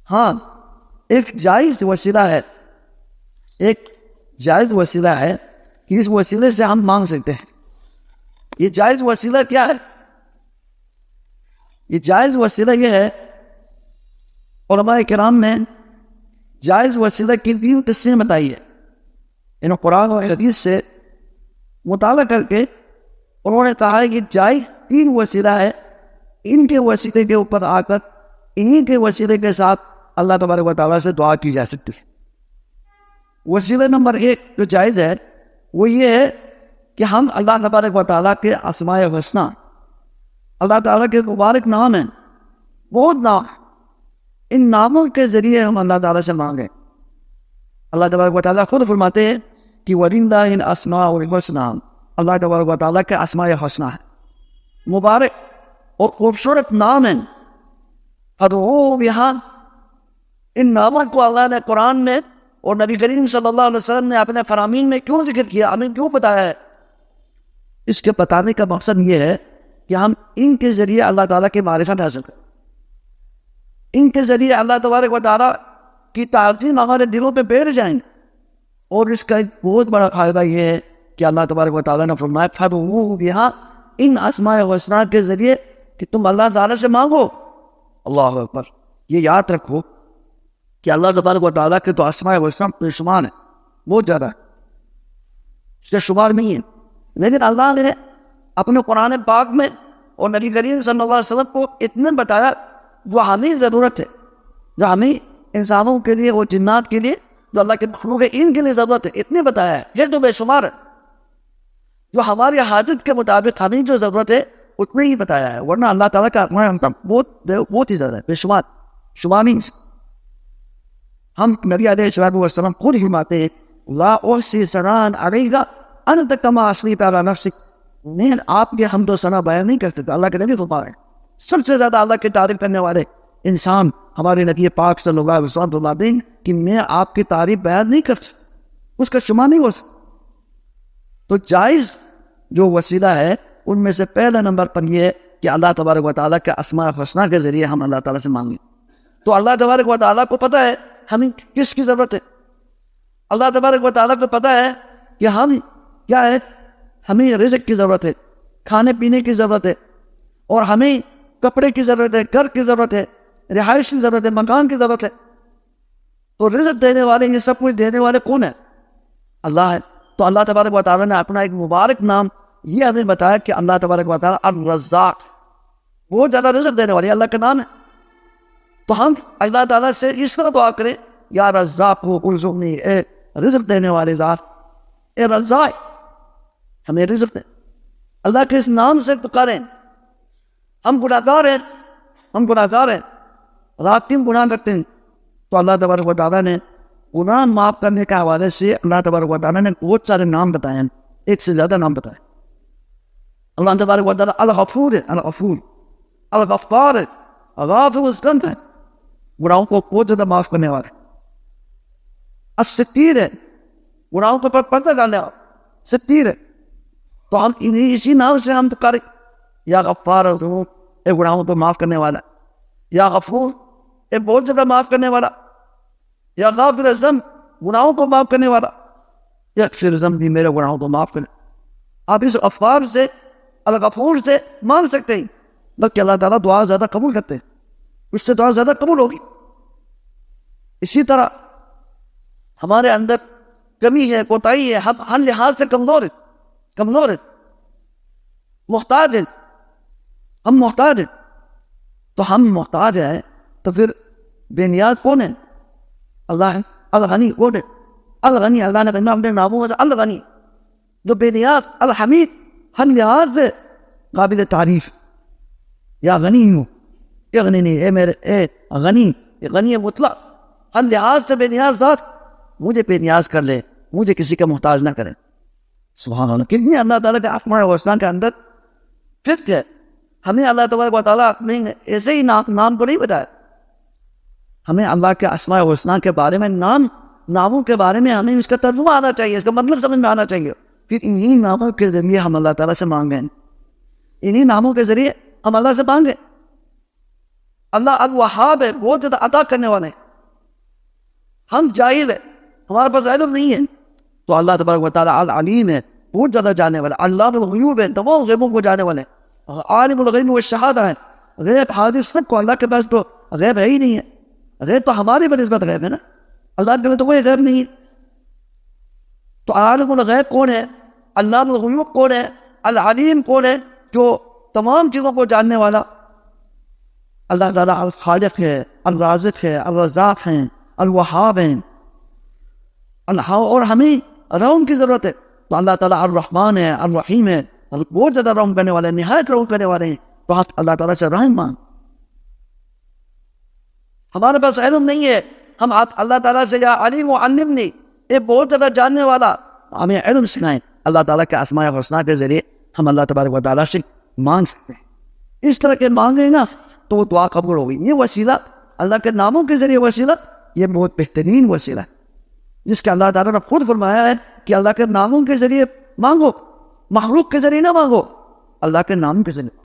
ہاں ایک جائز وسیلہ ہے، ایک جائز وسیلہ ہے کہ اس وسیلے سے ہم مانگ سکتے ہیں۔ یہ جائز وسیلہ کیا ہے؟ یہ جائز وسیلہ یہ ہے، علماء کرام نے جائز وسیلہ کی بھی قسمیں بتائی ہے، انہوں قرآن اور حدیث سے مطالعہ کر کے انہوں نے کہا ہے کہ جائز 3 وسیلہ ہے، ان کے وسیلے کے اوپر آ کر انہی کے وسیلے کے ساتھ اللہ تبارک و تعالیٰ سے دعا کی جا سکتی ہے۔ وسیلہ نمبر 1 جو جائز ہے وہ یہ ہے کہ ہم اللہ تبارک و تعالیٰ کے اسماء الحسنیٰ، اللہ تعالیٰ کے مبارک نام ہیں، بہت نام، ان ناموں کے ذریعے ہم اللہ تعالیٰ سے مانگیں۔ اللہ تبارک و تعالیٰ خود فرماتے ہیں کہ وَلِلَّهِ الْأَسْمَاءُ الْحُسْنَىٰ، اللہ تبارک و تعالیٰ کے اسماء الحسنیٰ ہیں، مبارک اور خوبصورت نام ہیں، فَادْعُوهُ بِهَا، ان ناموں کو اللہ نے قرآن میں اور نبی کریم صلی اللہ علیہ وسلم نے اپنے فرامین میں کیوں ذکر کیا، ہمیں کیوں بتایا ہے؟ اس کے بتانے کا مقصد یہ ہے کہ ہم ان کے ذریعے اللہ تعالیٰ کی معرفت حاصل کریں، ان کے ذریعے اللہ تبارک و تعالیٰ کی تعظیم ہمارے دلوں پہ بیٹھ جائیں۔ اور اس کا ایک بہت بڑا فائدہ یہ ہے کہ اللہ تبارک و تعالیٰ نے فرمایا فَادْعُوهُ بِهَا، ان اسماء الحسنیٰ کے ذریعے کہ تم اللہ تعالیٰ سے مانگو۔ اللہ اکبر، یہ یاد رکھو کہ اللہ تبارک و تعالیٰ کے تو اسماء الحسنیٰ بے شمار ہیں، بہت زیادہ ہے، اس کا شمار نہیں ہے، لیکن اللہ نے اپنے قرآن پاک میں اور نبی کریم صلی اللہ علیہ وسلم کو اتنے بتایا جو ہمیں ضرورت ہے، جو ہمیں انسانوں کے لیے اور جنات کے لیے، جو اللہ کے مخلوق ہے ان کے لیے ضرورت ہے، اتنے بتایا ہے، یہ تو بے شمار ہے، جو ہماری حاجت کے مطابق ہمیں جو ضرورت ہے اتنے ہی بتایا ہے، ورنہ اللہ تعالیٰ کا اسماء بہت ہی زیادہ ہے، بے شمار، شمار نہیں۔ ہم نبی علیہ السلام خود ہی ماتے ہیں لا احصی ثناء علیک انت کما اثنیت علی نفسک، میں آپ کے حمد و ثنا بیان نہیں کر سکتا، اللہ کے نبی فرما رہے ہیں۔ سب سے زیادہ اللہ کی تعریف کرنے والے انسان ہمارے نبی پاک صلی اللہ علیہ وسلم فرماتے ہیں کہ میں آپ کی تعریف بیان نہیں کر سکتا، اس کا شمار نہیں ہو سکتا۔ تو جائز جو وسیلہ ہے ان میں سے پہلا نمبر پر یہ ہے کہ اللہ تبارک و تعالیٰ کے اسماء الحسنیٰ کے ذریعے ہم اللہ تعالیٰ سے مانگیں۔ تو اللہ تبارک و تعالیٰ کو پتہ ہے ہمیں کس کی ضرورت ہے، اللہ تبارک و تعالیٰ کو پتہ ہے کہ ہم کیا ہے، ہمیں رزق کی ضرورت ہے، کھانے پینے کی ضرورت ہے، اور ہمیں کپڑے کی ضرورت ہے، گھر کی ضرورت ہے، رہائش کی ضرورت ہے، مکان کی ضرورت ہے۔ تو رزق دینے والے، یہ سب کچھ دینے والے کون ہیں؟ اللہ ہے۔ تو اللہ تبارک و تعالیٰ نے اپنا ایک مبارک نام یہ ہمیں بتایا کہ اللہ تبارک و تعالیٰ الرزاق، بہت زیادہ رزق دینے والے، اللہ کا نام ہے۔ تو ہم اللہ تعالیٰ سے اس طرح دعا کریں یا رزاق ارزقنی، اے رزق دینے والے ذات، اے رزاق ہمیں رزق دے۔ اللہ کے اس نام سے پکاریں۔ ہم گناہگار ہیں، ہم گناہگار ہیں، رات دن گناہ کرتے ہیں، تو اللہ تبارک و تعالیٰ نے گناہ معاف کرنے کے حوالے سے اللہ تبارک و تعالیٰ نے بہت سارے نام بتائے ہیں، ایک سے زیادہ نام بتائے۔ اللہ تبارک و تعالیٰ الغفور ہے، الغفور، الغفار ہے، غافر الذنب ہے، گناہوں کو بہت زیادہ معاف کرنے والا ہے۔ الستیر ہے، گناہوں کے پر پردہ ڈالنے والا، ستیر ہے۔ تو ہم اسی نام سے ہم پکاریں یا غفار الذنوب، اے گناہوں کو معاف کرنے والا، یا غفور، اے بہت زیادہ معاف کرنے والا، یا غافر الذنب، گناہوں کو معاف کرنے والا، یغفر ذنبی، میرے گناہوں کو معاف کرے۔ آپ اس غفار سے، الغفور سے مانگ سکتے ہیں، بلکہ اللہ تعالیٰ دعا زیادہ قبول کرتے ہیں، اس سے دعا زیادہ قبول ہوگی۔ اسی طرح ہمارے اندر کمی ہے، کوتاہی ہے، ہم ہر لحاظ سے کمزور ہیں، کمزور ہیں، محتاج ہیں، ہم محتاج ہیں۔ تو ہم محتاج ہیں تو پھر بے نیاز کون ہے؟ اللہ ہے۔ الغنی کون ہے؟ الغنی، اللہ نے کہا اپنے ناموں میں سے الغنی، جو بے نیاز، الحمید، ہر لحاظ سے قابل تعریف، یا غنی ہوں، اغننی، اے میرے، اے غنی، غنی مطلق، ہر لحاظ سے بے نیاز ذات، مجھے بے نیاز کر لے، مجھے کسی کا محتاج نہ کرے۔ سبحان اللہ، کتنی اللہ تعالیٰ کے اسماء الحسنیٰ کے اندر فکر ہے۔ ہمیں اللہ تبارک و تعالیٰ اپنے ایسے ہی نام کو نہیں بتایا، ہمیں اللہ کے اسماء الحسنیٰ کے بارے میں، ناموں کے بارے میں ہمیں اس کا ترجمہ آنا چاہیے، اس کا مطلب سمجھ میں آنا چاہیے، پھر انہی ناموں کے ذریعے ہم اللہ تعالیٰ سے مانگیں، انہی ناموں کے ذریعے ہم اللہ سے مانگیں۔ اللہ الوہاب ہے، بہت زیادہ عطا کرنے والے ہیں. ہم جاہل ہیں، ہمارے پاس علم نہیں ہے، تو اللہ تبارک و تعالیٰ العلیم ہے، بہت زیادہ جاننے والا. علام الغیوب ہے، تمام غیبوں کو جانے والے ہیں. عالم الغیب والشہادہ ہے، غیب حاضر سب کو. اللہ کے پاس تو غیب ہے ہی نہیں ہے، غیب تو ہماری بنسبت غیب ہے نا، اللہ کے پاس تو کوئی غیب نہیں ہے. تو عالم الغیب کون ہے؟ علام الغیوب کون ہے؟ العلیم کون ہے؟ جو تمام چیزوں کو جاننے والا. اللہ تعالیٰ خالق ہے، الرازق ہے، الرزاق ہیں، الوہاب ہیں. اور ہمیں رحم کی ضرورت ہے، تو اللہ تعالیٰ الرحمن ہے، الرحیم ہے، بہت زیادہ رحم کرنے والے ہیں، نہایت رحم کرنے والے ہیں. تو آپ اللہ تعالیٰ سے رحم مانگ. ہمارے پاس علم نہیں ہے، ہم اللہ تعالیٰ سے یا علیم و علمنی، یہ بہت زیادہ جاننے والا، ہمیں علم سکھائیں. اللہ تعالیٰ کے اسماء الحسنہ کے ذریعے ہم اللہ تبارک و تعالیٰ سے مانگ سکتے ہیں. اس طرح کے مانگیں نا تو وہ دعا قبول ہوگی. یہ وسیلہ اللہ کے ناموں کے ذریعے وسیلہ، یہ بہت بہترین وسیلہ ہے، جس کا اللہ تعالیٰ نے خود فرمایا ہے کہ اللہ کے ناموں کے ذریعے مانگو، مخلوق کے ذریعے نہ مانگو، اللہ کے نام کے ذریعے.